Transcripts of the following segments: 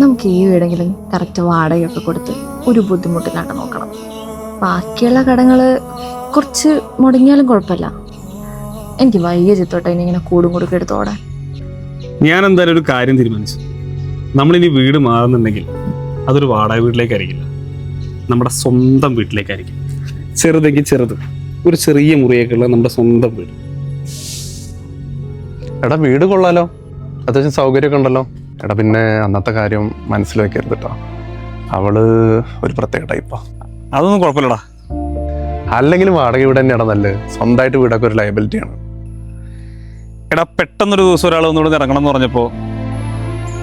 നമുക്ക് ഈ വീടെങ്കിലും കറക്റ്റ് വാടകയൊക്കെ കൊടുത്ത് ഒരു ബുദ്ധിമുട്ടില്ലാണ്ട് നോക്കണം. ബാക്കിയുള്ള കടങ്ങള് കുറച്ച് മുടങ്ങിയാലും കുഴപ്പമില്ല. എനിക്ക് വയ്യ ചിത്തോട്ടെ ഇങ്ങനെ കൂടും കൊടുക്കെ എടുത്തോടാൻ. ഞാൻ എന്തായാലും ഒരു കാര്യം തീരുമാനിച്ചു. നമ്മളിനി വീട് മാറുന്നുണ്ടെങ്കിൽ അതൊരു വാടക വീട്ടിലേക്കായിരിക്കില്ല, നമ്മുടെ സ്വന്തം വീട്ടിലേക്കായിരിക്കും. ചെറുതെങ്കിൽ ചെറുത്, ഒരു ചെറിയ മുറിയൊക്കെയുള്ള നമ്മുടെ സ്വന്തം വീട്. എടാ വീട് കൊള്ളാലോ, അത്യാവശ്യം സൗകര്യമൊക്കെ ഉണ്ടല്ലോ. എടാ പിന്നെ അന്നത്തെ കാര്യം മനസ്സിൽ വെക്കരുത് കേട്ടോ. അവള് ഒരു പ്രത്യേക ടൈപ്പാ. അതൊന്നും കുഴപ്പമില്ലടാ. അല്ലെങ്കിൽ വാടക വീട് തന്നെയാണ് നല്ലത്. സ്വന്തമായിട്ട് വീടൊക്കെ ഒരു ലയബിലിറ്റിയാണ്. എടാ പെട്ടെന്നൊരു ദിവസം ഒരാൾ ഒന്നുകൂടെ ഇറങ്ങണം എന്ന് പറഞ്ഞപ്പോൾ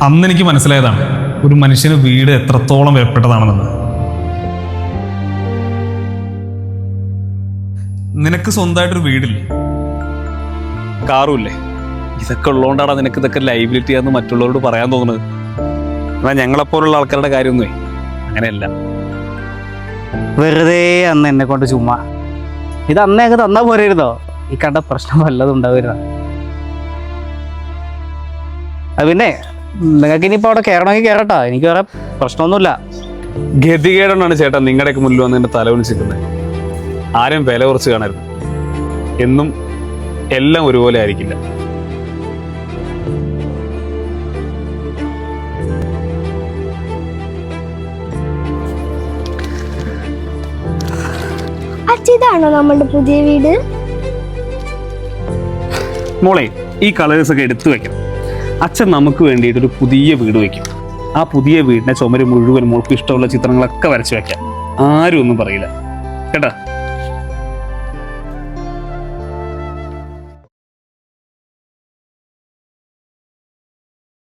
അന്ന് എനിക്ക് മനസ്സിലായതാണ് ഒരു മനുഷ്യന് വീട് എത്രത്തോളം വിലപ്പെട്ടതാണെന്ന്. നിനക്ക് സ്വന്തമായിട്ടൊരു വീടില്ലേ, കാറുമില്ലേ? ഇതൊക്കെ ഉള്ളതുകൊണ്ടാണ് നിനക്ക് ഇതൊക്കെ ലൈബിലിറ്റി ആണെന്ന് മറ്റുള്ളവരോട് പറയാൻ തോന്നുന്നത്. എന്നാൽ ഞങ്ങളെപ്പോലുള്ള ആൾക്കാരുടെ കാര്യമൊന്നുമേ അങ്ങനെയല്ല. വെറുതെ അന്ന് എന്നെ കൊണ്ട് ചുമ്മാ ഇത് അന്നേ അങ്ങ് തന്നാ പോരായിരുന്നോ? ഈ കണ്ട പ്രശ്നം വല്ലതും ഉണ്ടാവുക. അത് പിന്നെ നിങ്ങൾക്ക് ഇനിയിപ്പോൾ അവിടെ കയറണമെങ്കിൽ കയറട്ടോ, എനിക്ക് വേറെ പ്രശ്നമൊന്നുമില്ല. ഗതികേടാണ് ചേട്ടാ നിങ്ങളുടെയൊക്കെ മുന്നിൽ വന്ന് എൻ്റെ തലവനിച്ചിരിക്കുന്നത്. ആരും വില കുറച്ച് കാണരുത്. എന്നും എല്ലാം ഒരുപോലെ ആയിരിക്കില്ല. ഇതാണോ നമ്മുടെ പുതിയ വീട്? മോളെ ഈ കളേഴ്സ് ഒക്കെ എടുത്തു വെക്കണം. അച്ഛൻ നമുക്ക് വേണ്ടിയിട്ട് ഒരു പുതിയ വീട് വെക്കും. ആ പുതിയ വീടിന്റെ ചുമര് മുഴുവൻ മോൾക്ക് ഇഷ്ടമുള്ള ചിത്രങ്ങളൊക്കെ വരച്ചു വെക്കാം. ആരും ഒന്നും പറയില്ല കേട്ടാ.